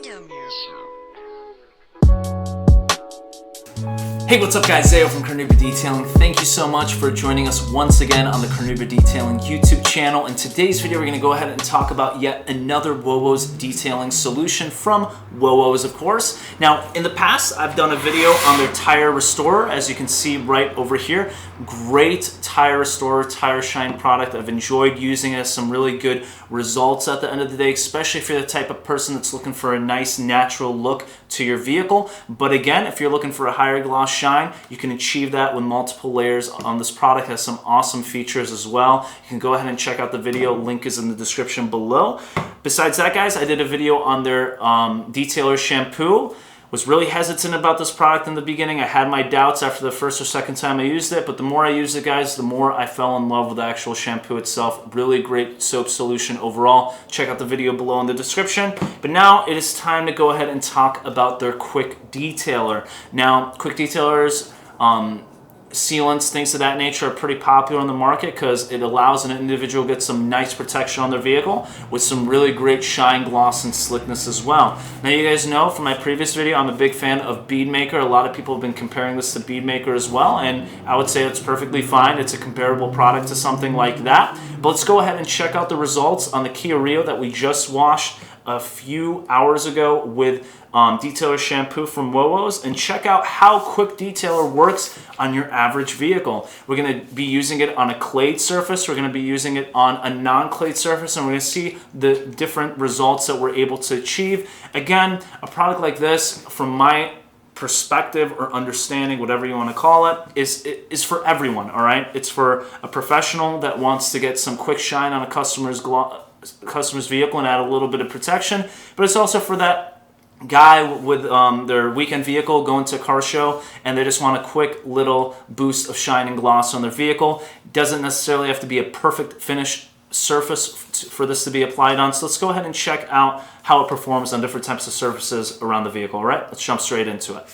condom. Hey, what's up guys? Zayo from CarNewba Detailing. Thank you so much for joining us once again on the CarNewba Detailing YouTube channel. In today's video, we're going to go ahead and talk about yet another WoWos detailing solution from WoWos, of course. Now, in the past, I've done a video on their tire restorer, as you can see right over here. Great tire restorer, tire shine product. I've enjoyed using it, some really good results at the end of the day, especially if you're the type of person that's looking for a nice natural look to your vehicle. But again, if you're looking for a higher gloss shine, you can achieve that with multiple layers on this product. It has some awesome features as well. You can go ahead and check out the video. Link is in the description below. Besides that, guys, I did a video on their detailer shampoo. Was really hesitant about this product in the beginning. I had my doubts after the first or second time I used it, but the more I used it, guys, the more I fell in love with the actual shampoo itself. Really great soap solution overall. Check out the video below in the description. But now it is time to go ahead and talk about their Quick Detailer. Now, Quick Detailers, sealants, things of that nature are pretty popular in the market because it allows an individual to get some nice protection on their vehicle with some really great shine, gloss, and slickness as well. Now, you guys know from my previous video, I'm a big fan of Bead Maker. A lot of people have been comparing this to Bead Maker as well, and I would say it's perfectly fine. It's a comparable product to something like that. But let's go ahead and check out the results on the Kia Rio that we just washed a few hours ago with detailer shampoo from WoWos, and check out how Quick Detailer works on your average vehicle. We're going to be using it on a clayed surface, we're going to be using it on a non-clayed surface, and we're going to see the different results that we're able to achieve. Again, a product like this, from my perspective or understanding, whatever you want to call it, is for everyone, all right? It's for a professional that wants to get some quick shine on a customer's vehicle and add a little bit of protection, but it's also for that guy with their weekend vehicle going to a car show and they just want a quick little boost of shine and gloss on their vehicle. Doesn't necessarily have to be a perfect finished surface for this to be applied on. So let's go ahead and check out how it performs on different types of surfaces around the vehicle. All right, let's jump straight into it.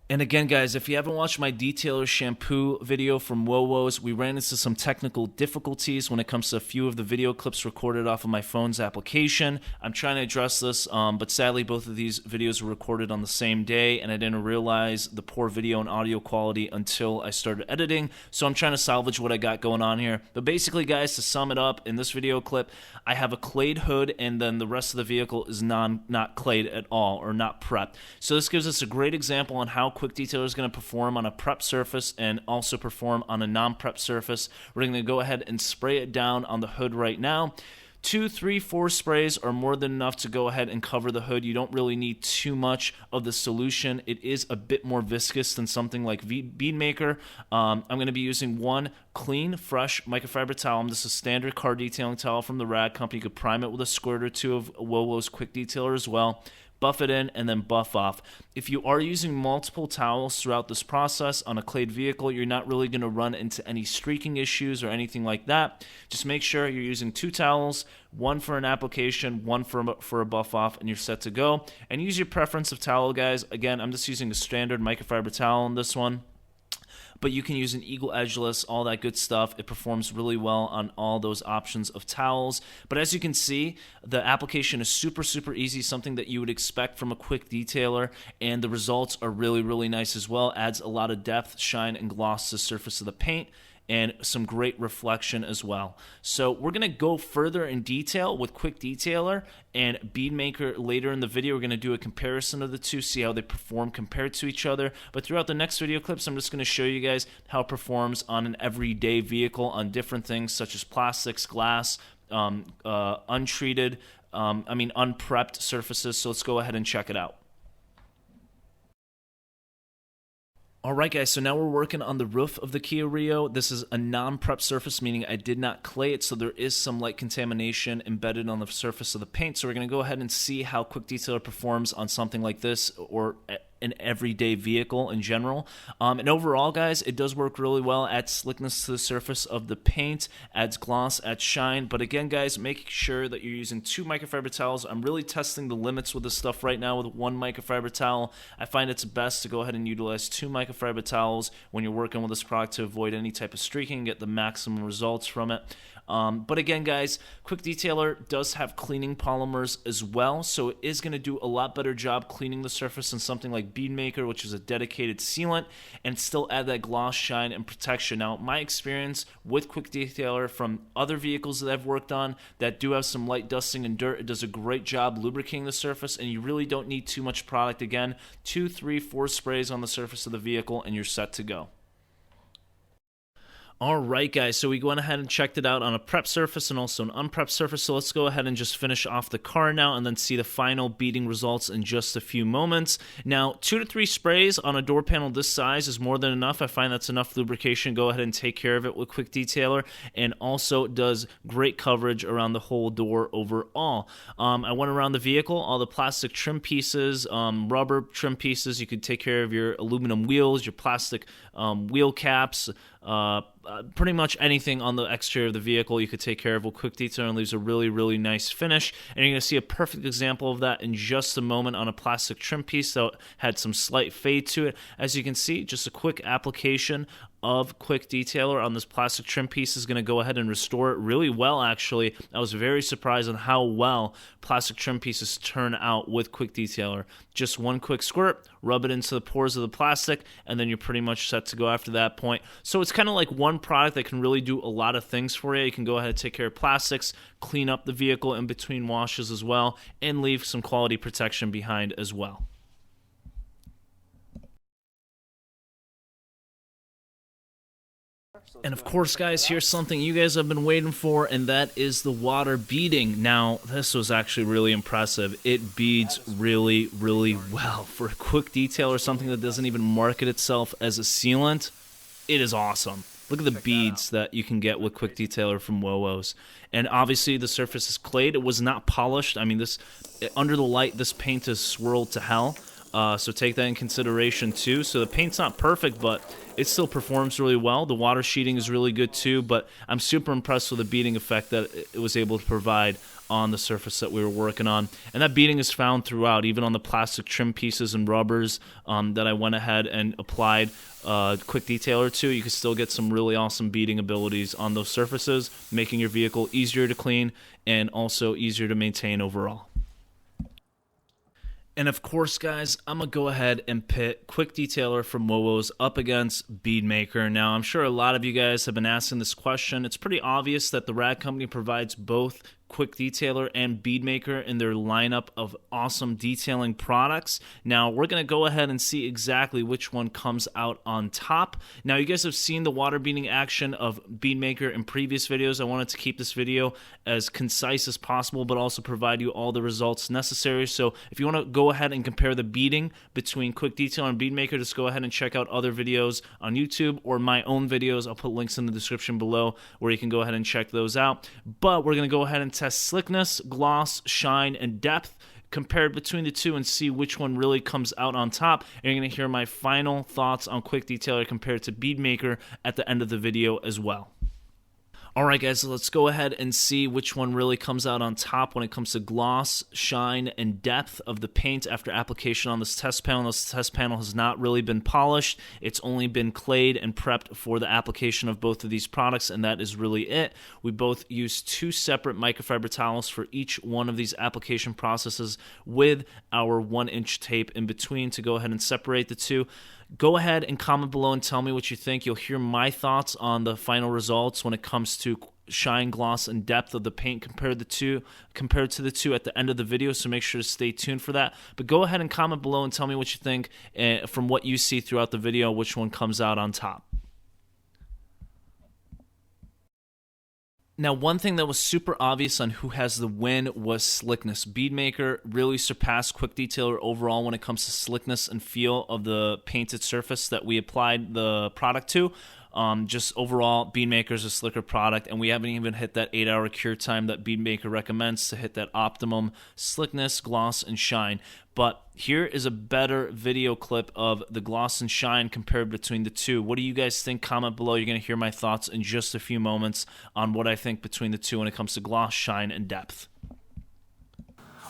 And again, guys, if you haven't watched my detailer shampoo video from WoWos, we ran into some technical difficulties when it comes to a few of the video clips recorded off of my phone's application. I'm trying to address this, but sadly, both of these videos were recorded on the same day, and I didn't realize the poor video and audio quality until I started editing, so I'm trying to salvage what I got going on here. But basically, guys, to sum it up, in this video clip, I have a clayed hood, and then the rest of the vehicle is not clayed at all, or not prepped. So this gives us a great example on how Quick Detailer is going to perform on a prep surface and also perform on a non-prep surface. We're going to go ahead and spray it down on the hood right now. 2, 3, 4 sprays are more than enough to go ahead and cover the hood. You don't really need too much of the solution. It is a bit more viscous than something like Bead Maker. I'm going to be using one clean, fresh microfiber towel. This is a standard car detailing towel from the Rag Company. You could prime it with a squirt or two of WoWos Quick Detailer as well. Buff it in and then buff off. If you are using multiple towels throughout this process on a clayed vehicle, you're not really going to run into any streaking issues or anything like that. Just make sure you're using 2 towels, one for an application, one for a buff off, and you're set to go. And use your preference of towel, guys. Again, I'm just using a standard microfiber towel on this one, but you can use an eagle edgeless, all that good stuff. It performs really well on all those options of towels. But as you can see, the application is super, super easy, something that you would expect from a Quick Detailer, and the results are really, really nice as well. Adds a lot of depth, shine, and gloss to the surface of the paint, and some great reflection as well. So we're going to go further in detail with Quick Detailer and Bead Maker later in the video. We're going to do a comparison of the two, see how they perform compared to each other. But throughout the next video clips, I'm just going to show you guys how it performs on an everyday vehicle on different things such as plastics, glass, untreated, unprepped surfaces. So let's go ahead and check it out. Alright guys, so now we're working on the roof of the Kia Rio. This is a non-prep surface, meaning I did not clay it, so there is some light contamination embedded on the surface of the paint. So we're going to go ahead and see how Quick Detailer performs on something like this, or an everyday vehicle in general. And overall, guys, it does work really well. Adds slickness to the surface of the paint, adds gloss, adds shine. But again, guys, make sure that you're using 2 microfiber towels. I'm really testing the limits with this stuff right now with 1 microfiber towel. I find it's best to go ahead and utilize 2 microfiber towels when you're working with this product to avoid any type of streaking, get the maximum results from it. But again, guys, Quick Detailer does have cleaning polymers as well, so it is going to do a lot better job cleaning the surface than something like Bead Maker, which is a dedicated sealant, and still add that gloss, shine, and protection. Now, my experience with Quick Detailer from other vehicles that I've worked on that do have some light dusting and dirt, it does a great job lubricating the surface, and you really don't need too much product. Again, 2, 3, 4 sprays on the surface of the vehicle, and you're set to go. All right, guys, so we went ahead and checked it out on a prep surface and also an unprepped surface, so let's go ahead and just finish off the car now and then see the final beading results in just a few moments. Now, 2 to 3 sprays on a door panel this size is more than enough. I find that's enough lubrication. Go ahead and take care of it with Quick Detailer, and also does great coverage around the whole door overall. I went around the vehicle, all the plastic trim pieces, rubber trim pieces. You could take care of your aluminum wheels, your plastic wheel caps, pretty much anything on the exterior of the vehicle you could take care of with Quick Detailer, and leaves a really, really nice finish. And you're going to see a perfect example of that in just a moment on a plastic trim piece that had some slight fade to it. As you can see, just a quick application of Quick Detailer on this plastic trim piece is going to go ahead and restore it really well, actually. I was very surprised on how well plastic trim pieces turn out with Quick Detailer. Just one quick squirt, rub it into the pores of the plastic, and then you're pretty much set to go after that point. So it's kind of like one product that can really do a lot of things for you. You can go ahead and take care of plastics, clean up the vehicle in between washes as well, and leave some quality protection behind as well. And of course, guys, here's something you guys have been waiting for, and that is the water beading. Now, this was actually really impressive. It beads really, really well. For a Quick Detailer, something that doesn't even market itself as a sealant, it is awesome. Look at the beads that you can get with Quick Detailer from WoWos. And obviously, the surface is clayed. It was not polished. I mean, this under the light, this paint is swirled to hell. So take that in consideration too. So the paint's not perfect, but it still performs really well. The water sheeting is really good too, but I'm super impressed with the beading effect that it was able to provide on the surface that we were working on. And that beading is found throughout, even on the plastic trim pieces and rubbers that I went ahead and applied Quick Detailer to. You can still get some really awesome beading abilities on those surfaces, making your vehicle easier to clean and also easier to maintain overall. And of course, guys, I'm going to go ahead and pit Quick Detailer from WoWos up against Bead Maker. Now, I'm sure a lot of you guys have been asking this question. It's pretty obvious that the Rad Company provides both Quick Detailer and Bead Maker in their lineup of awesome detailing products. Now, we're going to go ahead and see exactly which one comes out on top. Now, you guys have seen the water beading action of Bead Maker in previous videos. I wanted to keep this video as concise as possible, but also provide you all the results necessary. So if you want to go ahead and compare the beading between Quick Detailer and Bead Maker, just go ahead and check out other videos on YouTube or my own videos. I'll put links in the description below where you can go ahead and check those out. But we're going to go ahead and test slickness, gloss, shine, and depth compared between the two and see which one really comes out on top. And you're going to hear my final thoughts on Quick Detailer compared to Bead Maker at the end of the video as well. Alright guys, so let's go ahead and see which one really comes out on top when it comes to gloss, shine, and depth of the paint after application on this test panel. This test panel has not really been polished. It's only been clayed and prepped for the application of both of these products, and that is really it. We both use 2 separate microfiber towels for each one of these application processes with our 1-inch tape in between to go ahead and separate the two. Go ahead and comment below and tell me what you think. You'll hear my thoughts on the final results when it comes to shine, gloss, and depth of the paint compared to the two at the end of the video, so make sure to stay tuned for that. But go ahead and comment below and tell me what you think from what you see throughout the video, which one comes out on top. Now, one thing that was super obvious on who has the win was slickness. Bead Maker really surpassed Quick Detailer overall when it comes to slickness and feel of the painted surface that we applied the product to. Just overall, Bead Maker is a slicker product, and we haven't even hit that 8-hour cure time that Bead Maker recommends to hit that optimum slickness, gloss, and shine. But here is a better video clip of the gloss and shine compared between the two. What do you guys think? Comment below. You're going to hear my thoughts in just a few moments on what I think between the two when it comes to gloss, shine, and depth.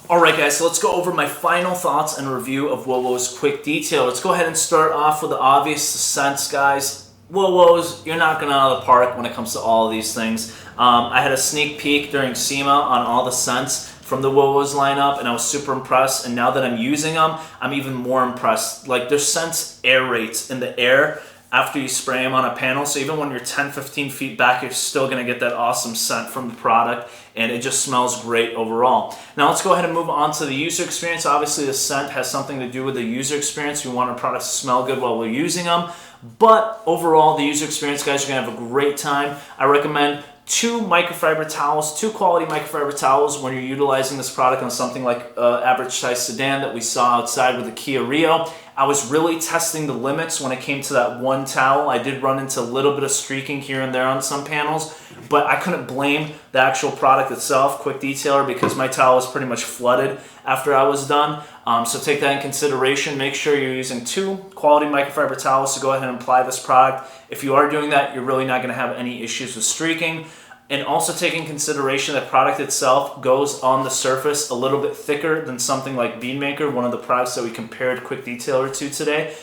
Alright guys, so let's go over my final thoughts and review of WoWos Quick Detailer. Let's go ahead and start off with the obvious scents, guys. WoWos, you're knocking out of the park when it comes to all of these things. I had a sneak peek during SEMA on all the scents from the WoWos lineup, and I was super impressed. And now that I'm using them, I'm even more impressed. Like, their scents aerate in the air after you spray them on a panel, so even when you're 10-15 feet back, you're still going to get that awesome scent from the product, and it just smells great overall. Now let's go ahead and move on to the user experience. Obviously the scent has something to do with the user experience. We want our products to smell good while we're using them, but overall the user experience, guys, you're going to have a great time. I recommend 2 microfiber towels, 2 quality microfiber towels when you're utilizing this product on something like average size sedan that we saw outside with the Kia Rio. I was really testing the limits when it came to that one towel. I did run into a little bit of streaking here and there on some panels, but I couldn't blame the actual product itself, Quick Detailer, because my towel was pretty much flooded after I was done. So take that in consideration. Make sure you're using 2 quality microfiber towels to go ahead and apply this product. If you are doing that, you're really not going to have any issues with streaking. And also take in consideration that product itself goes on the surface a little bit thicker than something like Bead Maker, one of the products that we compared Quick Detailer to today.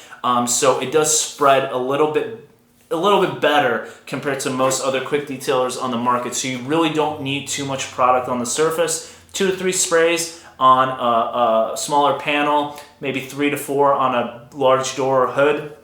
So it does spread a little bit better compared to most other quick detailers on the market. So you really don't need too much product on the surface. 2 to 3 sprays on a smaller panel, maybe 3 to 4 on a large door or hood,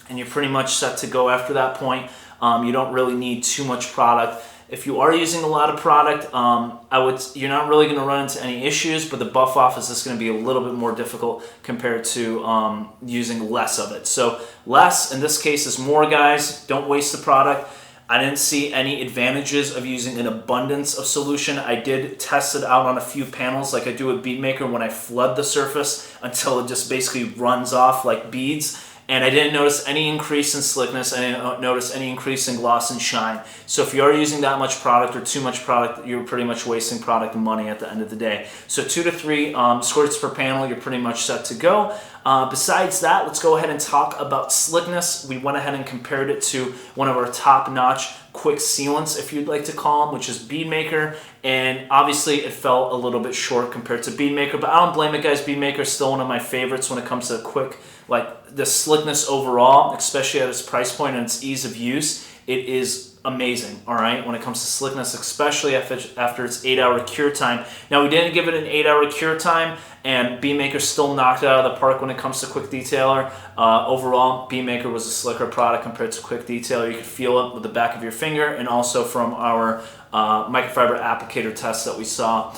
and you're pretty much set to go after that point. You don't really need too much product. If you are using a lot of product, you're not really going to run into any issues, but the buff off is just going to be a little bit more difficult compared to using less of it. So less, in this case, is more, guys. Don't waste the product. I didn't see any advantages of using an abundance of solution. I did test it out on a few panels like I do with Bead Maker when I flood the surface until it just basically runs off like beads. And I didn't notice any increase in slickness. I didn't notice any increase in gloss and shine. So if you are using that much product or too much product, you're pretty much wasting product and money at the end of the day. So 2 to 3 squirts per panel, you're pretty much set to go. Besides that, let's go ahead and talk about slickness. We went ahead and compared it to one of our top-notch quick sealants, if you'd like to call them, which is Bead Maker. And obviously it fell a little bit short compared to Bead Maker, but I don't blame it, guys. Bead Maker is still one of my favorites when it comes to quick, like the slickness overall, especially at its price point and its ease of use. It is amazing, all right, when it comes to slickness, especially after its 8-hour cure time. Now, we didn't give it an 8-hour cure time, and Bead Maker still knocked it out of the park when it comes to Quick Detailer. Overall, Bead Maker was a slicker product compared to Quick Detailer. You could feel it with the back of your finger, and also from our microfiber applicator test that we saw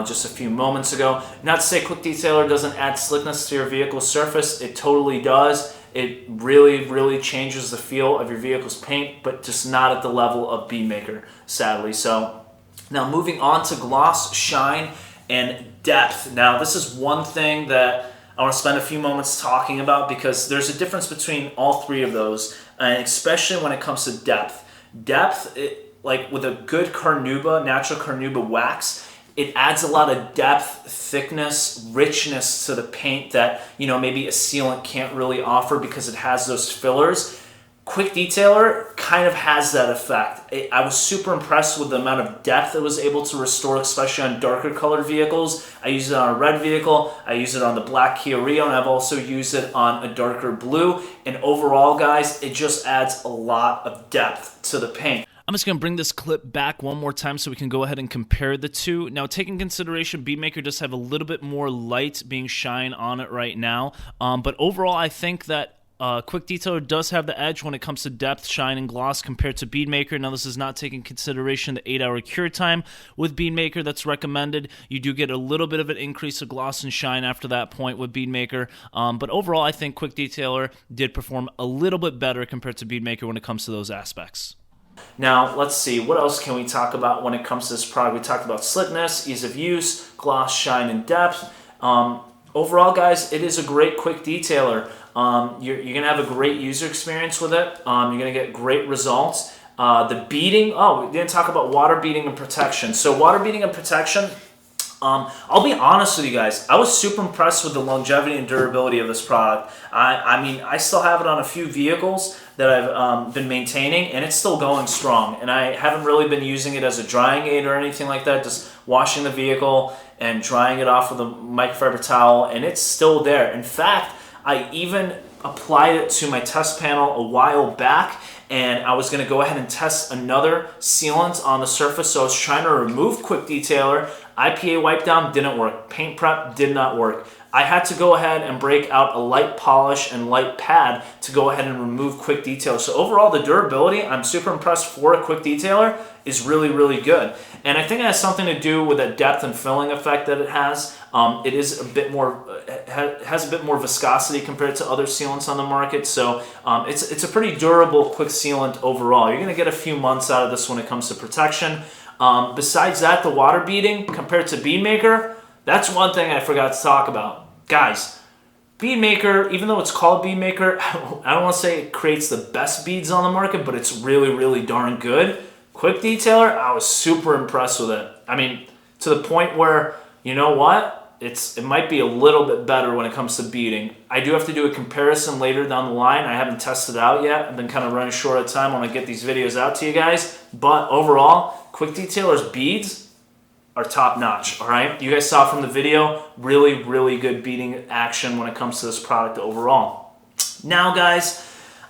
just a few moments ago. Not to say Quick Detailer doesn't add slickness to your vehicle's surface. It totally does. It really, really changes the feel of your vehicle's paint, but just not at the level of Bead Maker, sadly. So now moving on to gloss, shine, and depth. Now this is one thing that I want to spend a few moments talking about because there's a difference between all 3 of those, and especially when it comes to depth. Depth, like with a good CarNewba, natural CarNewba wax, it adds a lot of depth, thickness, richness to the paint that, you know, maybe a sealant can't really offer because it has those fillers. Quick Detailer kind of has that effect. I was super impressed with the amount of depth it was able to restore, especially on darker colored vehicles. I use it on a red vehicle, I use it on the black Kia Rio, and I've also used it on a darker blue. And overall, guys, it just adds a lot of depth to the paint. I'm just going to bring this clip back one more time so we can go ahead and compare the two. Now, taking consideration, Bead Maker does have a little bit more light being shine on it right now. But overall, I think that Quick Detailer does have the edge when it comes to depth, shine, and gloss compared to Bead Maker. Now, this is not taking consideration the 8-hour cure time with Bead Maker that's recommended. You do get a little bit of an increase of gloss and shine after that point with Bead Maker. But overall, I think Quick Detailer did perform a little bit better compared to Bead Maker when it comes to those aspects. Now, let's see, what else can we talk about when it comes to this product? We talked about slickness, ease of use, gloss, shine, and depth. Overall, guys, it is a great quick detailer. You're going to have a great user experience with it. You're going to get great results. The beading, we didn't talk about water beading and protection. So water beading and protection, I'll be honest with you guys, I was super impressed with the longevity and durability of this product. I mean, I still have it on a few vehicles that I've been maintaining, and it's still going strong. And I haven't really been using it as a drying aid or anything like that, just washing the vehicle and drying it off with a microfiber towel, and it's still there. In fact, I even applied it to my test panel a while back, and I was going to go ahead and test another sealant on the surface. So I was trying to remove Quick Detailer. IPA wipe down didn't work. Paint prep did not work. I had to go ahead and break out a light polish and light pad to go ahead and remove Quick Detailer. So overall, the durability, I'm super impressed for a Quick Detailer, is really, really good. And I think it has something to do with the depth and filling effect that it has. It is a bit more, has a bit more viscosity compared to other sealants on the market. So it's a pretty durable quick sealant overall. You're going to get a few months out of this when it comes to protection. Besides that, the water beading compared to Bead Maker, that's one thing I forgot to talk about. Guys, Bead Maker, even though it's called Bead Maker, I don't want to say it creates the best beads on the market, but it's really, really darn good. Quick Detailer, I was super impressed with it. I mean, to the point where, you know what? It might be a little bit better when it comes to beading. I do have to do a comparison later down the line. I haven't tested it out yet. I've been kind of running short of time when I get these videos out to you guys. But overall, Quick Detailer's beads are top notch, all right? You guys saw from the video, really, really good beading action when it comes to this product overall. Now, guys,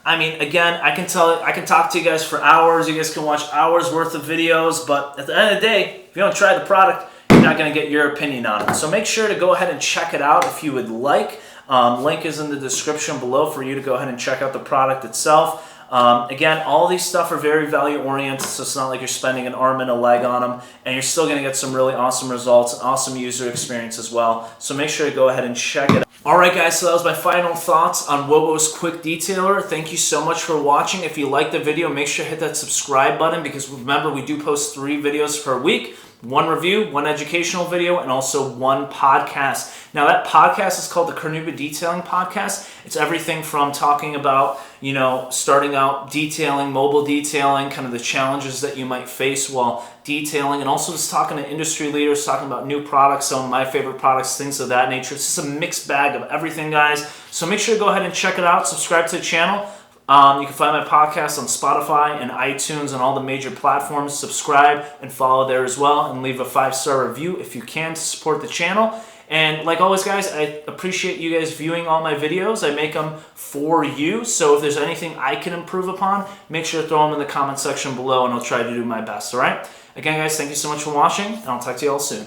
I mean, again, I can talk to you guys for hours. You guys can watch hours worth of videos, but at the end of the day, if you don't try the product, you're not going to get your opinion on it. So make sure to go ahead and check it out if you would like. Link is in the description below for you to go ahead and check out the product itself. Again, all these stuff are very value oriented, so it's not like you're spending an arm and a leg on them, and you're still going to get some really awesome results, an awesome user experience as well. So make sure to go ahead and check it out. Alright guys, so that was my final thoughts on WoWos Quick Detailer. Thank you so much for watching. If you liked the video, make sure to hit that subscribe button, because remember, we do post 3 videos per week. 1 review, 1 educational video, and also 1 podcast. Now that podcast is called the CarNewba Detailing Podcast. It's everything from talking about, you know, starting out detailing, mobile detailing, kind of the challenges that you might face while detailing, and also just talking to industry leaders, talking about new products, some of my favorite products, things of that nature. It's just a mixed bag of everything, guys. So make sure to go ahead and check it out. Subscribe to the channel. You can find my podcast on Spotify and iTunes and all the major platforms. Subscribe and follow there as well, and leave a 5-star review if you can to support the channel. And like always, guys, I appreciate you guys viewing all my videos. I make them for you, so if there's anything I can improve upon, make sure to throw them in the comment section below, and I'll try to do my best, all right? Again, guys, thank you so much for watching, and I'll talk to you all soon.